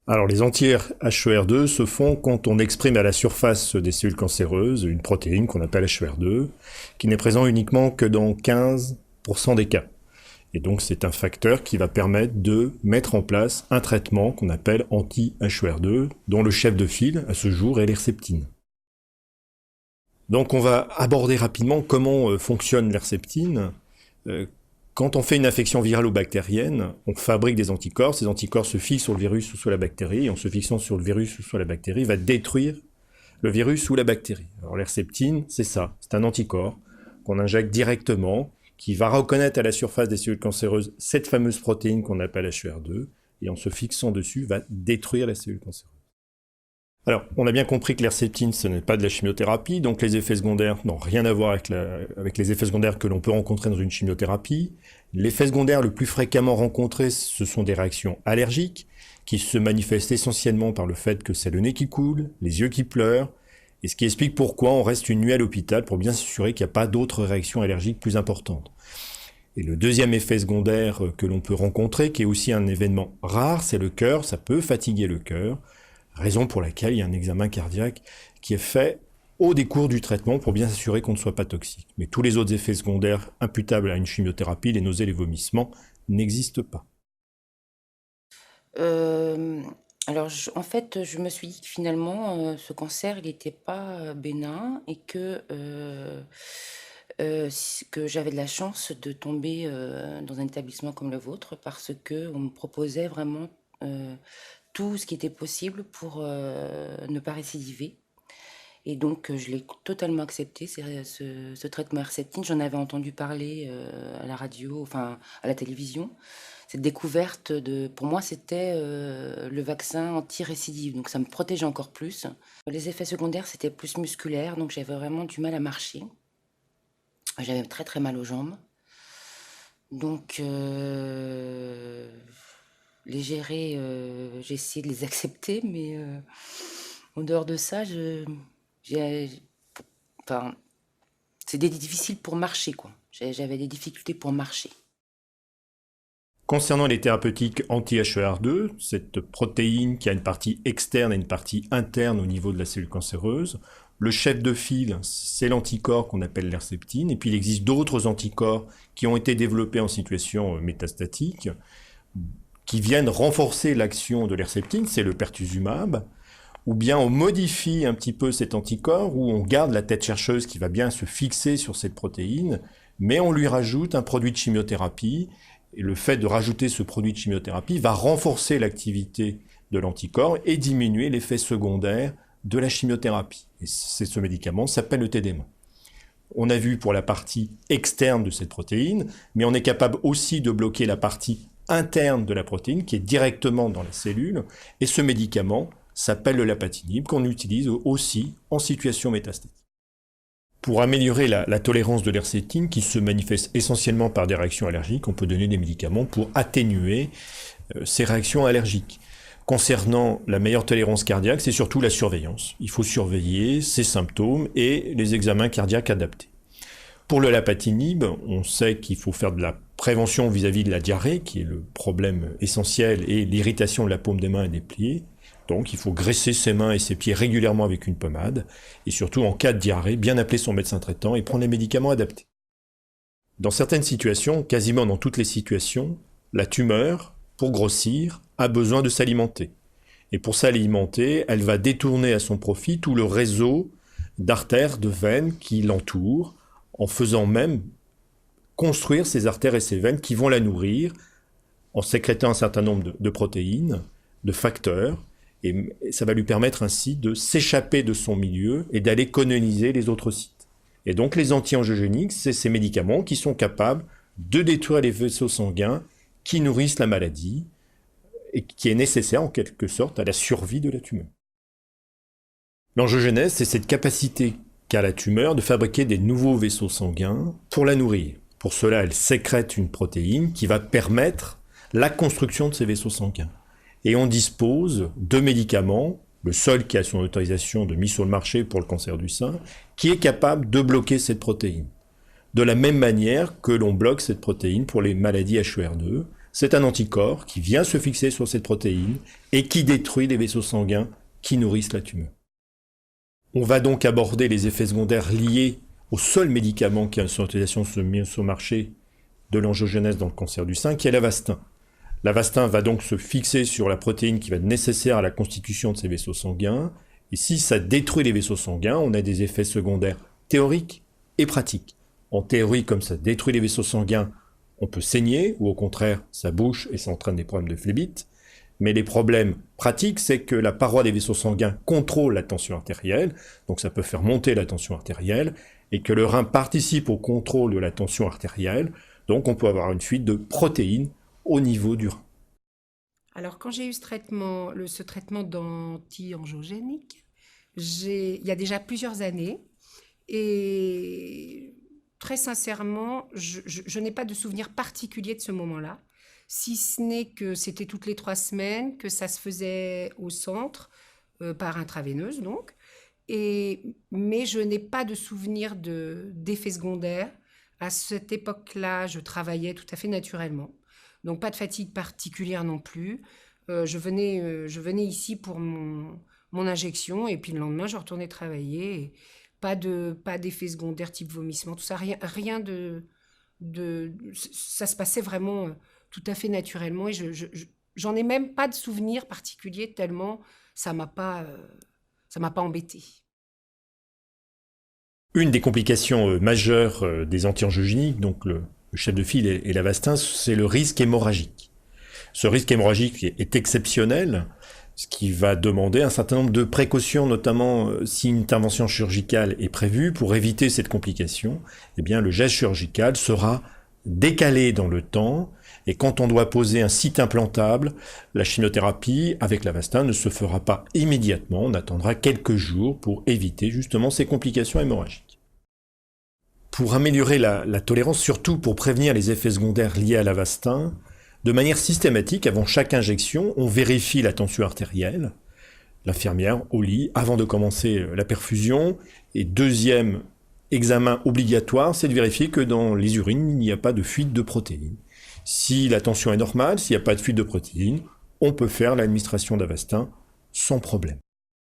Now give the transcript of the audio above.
Alors, les anti-HER2 se font quand on exprime à la surface des cellules cancéreuses une protéine qu'on appelle HER2, qui n'est présent uniquement que dans 15% des cas. Et donc, c'est un facteur qui va permettre de mettre en place un traitement qu'on appelle anti-HER2, dont le chef de file, à ce jour, est l'herceptine. Donc, on va aborder rapidement comment fonctionne l'herceptine. Quand on fait une infection virale ou bactérienne, on fabrique des anticorps. Ces anticorps se fixent sur le virus ou sur la bactérie, et en se fixant sur le virus ou sur la bactérie, va détruire le virus ou la bactérie. Alors l'herceptine, c'est ça, c'est un anticorps qu'on injecte directement, qui va reconnaître à la surface des cellules cancéreuses cette fameuse protéine qu'on appelle HER2, et en se fixant dessus, va détruire la cellule cancéreuse. Alors, on a bien compris que l'herceptine, ce n'est pas de la chimiothérapie, donc les effets secondaires n'ont rien à voir avec les effets secondaires que l'on peut rencontrer dans une chimiothérapie. L'effet secondaire le plus fréquemment rencontré, ce sont des réactions allergiques, qui se manifestent essentiellement par le fait que c'est le nez qui coule, les yeux qui pleurent, et ce qui explique pourquoi on reste une nuit à l'hôpital pour bien s'assurer qu'il n'y a pas d'autres réactions allergiques plus importantes. Et le deuxième effet secondaire que l'on peut rencontrer, qui est aussi un événement rare, c'est le cœur, ça peut fatiguer le cœur, raison pour laquelle il y a un examen cardiaque qui est fait au décours du traitement pour bien s'assurer qu'on ne soit pas toxique. Mais tous les autres effets secondaires imputables à une chimiothérapie, les nausées, les vomissements, n'existent pas. Alors, en fait, je me suis dit que finalement, ce cancer, il n'était pas bénin et que j'avais de la chance de tomber dans un établissement comme le vôtre parce qu'on me proposait vraiment tout ce qui était possible pour ne pas récidiver. Et donc, je l'ai totalement accepté, ce traitement Herceptine. J'en avais entendu parler à la radio, enfin à la télévision. Cette découverte, pour moi, c'était le vaccin anti-récidive. Donc, ça me protégeait encore plus. Les effets secondaires, c'était plus musculaire. Donc, j'avais vraiment du mal à marcher. J'avais très, très mal aux jambes. Donc, les gérer, j'ai essayé de les accepter. Mais en dehors de ça, enfin, c'était difficile pour marcher, quoi. J'avais des difficultés pour marcher. Concernant les thérapeutiques anti-HER2, cette protéine qui a une partie externe et une partie interne au niveau de la cellule cancéreuse, le chef de file, c'est l'anticorps qu'on appelle l'herceptine, et puis il existe d'autres anticorps qui ont été développés en situation métastatique, qui viennent renforcer l'action de l'herceptine, c'est le pertuzumab, ou bien on modifie un petit peu cet anticorps, où on garde la tête chercheuse qui va bien se fixer sur cette protéine, mais on lui rajoute un produit de chimiothérapie, et le fait de rajouter ce produit de chimiothérapie va renforcer l'activité de l'anticorps et diminuer l'effet secondaire de la chimiothérapie. Et ce médicament s'appelle le TDM. On a vu pour la partie externe de cette protéine, mais on est capable aussi de bloquer la partie interne de la protéine qui est directement dans la cellule, et ce médicament s'appelle le lapatinib, qu'on utilise aussi en situation métastatique. Pour améliorer la tolérance de l'herceptine, qui se manifeste essentiellement par des réactions allergiques, on peut donner des médicaments pour atténuer ces réactions allergiques. Concernant la meilleure tolérance cardiaque, c'est surtout la surveillance. Il faut surveiller ces symptômes et les examens cardiaques adaptés. Pour le lapatinib, on sait qu'il faut faire de la prévention vis-à-vis de la diarrhée, qui est le problème essentiel, et l'irritation de la paume des mains et des pieds. Donc il faut graisser ses mains et ses pieds régulièrement avec une pommade, et surtout en cas de diarrhée, bien appeler son médecin traitant et prendre les médicaments adaptés. Dans certaines situations, quasiment dans toutes les situations, la tumeur, pour grossir, a besoin de s'alimenter. Et pour s'alimenter, elle va détourner à son profit tout le réseau d'artères, de veines qui l'entourent, en faisant même construire ces artères et ces veines qui vont la nourrir, en sécrétant un certain nombre de protéines, de facteurs, et ça va lui permettre ainsi de s'échapper de son milieu et d'aller coloniser les autres sites. Et donc les anti-angiogéniques, c'est ces médicaments qui sont capables de détruire les vaisseaux sanguins qui nourrissent la maladie et qui est nécessaire en quelque sorte à la survie de la tumeur. L'angiogénèse, c'est cette capacité qu'a la tumeur de fabriquer des nouveaux vaisseaux sanguins pour la nourrir. Pour cela, elle sécrète une protéine qui va permettre la construction de ces vaisseaux sanguins. Et on dispose de médicaments, le seul qui a son autorisation de mise sur le marché pour le cancer du sein, qui est capable de bloquer cette protéine. De la même manière que l'on bloque cette protéine pour les maladies HER2, c'est un anticorps qui vient se fixer sur cette protéine et qui détruit les vaisseaux sanguins qui nourrissent la tumeur. On va donc aborder les effets secondaires liés au seul médicament qui a son utilisation mise sur le marché de l'angiogenèse dans le cancer du sein, qui est l'Avastin. L'Avastin va donc se fixer sur la protéine qui va être nécessaire à la constitution de ces vaisseaux sanguins, et si ça détruit les vaisseaux sanguins, on a des effets secondaires théoriques et pratiques. En théorie, comme ça détruit les vaisseaux sanguins, on peut saigner, ou au contraire, ça bouche et ça entraîne des problèmes de phlébite. Mais les problèmes pratiques, c'est que la paroi des vaisseaux sanguins contrôle la tension artérielle, donc ça peut faire monter la tension artérielle, et que le rein participe au contrôle de la tension artérielle, donc on peut avoir une fuite de protéines au niveau du rein. Alors, quand j'ai eu ce traitement d'anti-angiogénique, il y a déjà plusieurs années, et très sincèrement, je n'ai pas de souvenir particulier de ce moment-là, si ce n'est que c'était toutes les 3 semaines, que ça se faisait au centre, par intraveineuse donc, mais je n'ai pas de souvenir d'effets secondaires. À cette époque-là, je travaillais tout à fait naturellement, donc pas de fatigue particulière non plus. Je venais ici pour mon injection, et puis le lendemain, je retournais travailler. Et pas d'effets secondaires type vomissement, tout ça, rien ça se passait vraiment tout à fait naturellement, et j'en ai même pas de souvenir particulier tellement ça m'a pas embêté. Une des complications majeures des anti-angiogéniques, donc le chef de file et l'Avastin, c'est le risque hémorragique. Ce risque hémorragique est exceptionnel, ce qui va demander un certain nombre de précautions, notamment si une intervention chirurgicale est prévue pour éviter cette complication. Eh bien, le geste chirurgical sera décalé dans le temps, et quand on doit poser un site implantable, la chimiothérapie avec l'Avastin ne se fera pas immédiatement, on attendra quelques jours pour éviter justement ces complications hémorragiques. Pour améliorer la tolérance, surtout pour prévenir les effets secondaires liés à l'Avastin, de manière systématique, avant chaque injection, on vérifie la tension artérielle, l'infirmière au lit, avant de commencer la perfusion. Et deuxième examen obligatoire, c'est de vérifier que dans les urines, il n'y a pas de fuite de protéines. Si la tension est normale, s'il n'y a pas de fuite de protéines, on peut faire l'administration d'Avastin sans problème.